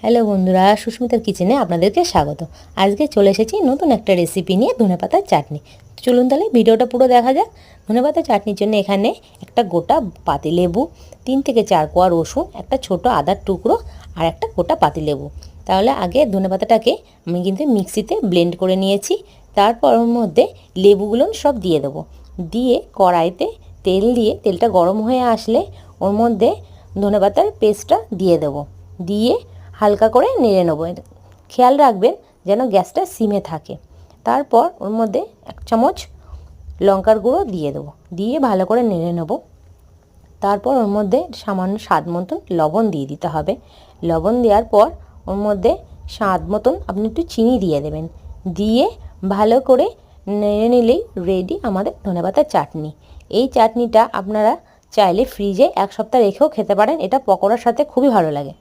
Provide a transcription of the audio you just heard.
Hello বন্ধুরা, সুস্মিতার কিচেনে আপনাদেরকে স্বাগত। আজকে চলে এসেছি নতুন একটা রেসিপি নিয়ে, ধনেপাতার চাটনি। চলুন তাহলে ভিডিওটা পুরো দেখা যাক। ধনেপাতার চাটনির জন্য এখানে একটা গোটা পাতিলেবু, 3 থেকে 4 কোয়া রসুন, একটা ছোট আদার টুকরো আর একটা গোটা পাতিলেবু। তাহলে আগে ধনেপাতাটাকে আমি কিন্তু মিক্সিতে ব্লেন্ড করে নিয়েছি। তারপর ওর মধ্যে লেবুগুলো সব দিয়ে দেবো। দিয়ে কড়াইতে তেল দিয়ে তেলটা গরম হয়ে আসলে ওর মধ্যে ধনেপাতার পেস্টটা দিয়ে দেবো। দিয়ে হালকা করে নেড়ে নেবো। খেয়াল রাখবেন যেন গ্যাসটা সিমে থাকে। তারপর ওর মধ্যে 1 চামচ লঙ্কার গুঁড়ো দিয়ে দেবো। দিয়ে ভালো করে নেড়ে নেবো। তারপর ওর মধ্যে সামান্য স্বাদ মতন লবণ দিয়ে দিতে হবে। লবণ দেওয়ার পর ওর মধ্যে স্বাদ মতন আপনি একটু চিনি দিয়ে দেবেন। দিয়ে ভালো করে নেড়ে নিলেই রেডি আমাদের ধনেপাতার চাটনি। এই চাটনিটা আপনারা চাইলে ফ্রিজে 1 সপ্তাহ রেখেও খেতে পারেন। এটা পকোড়ার সাথে খুবই ভালো লাগে।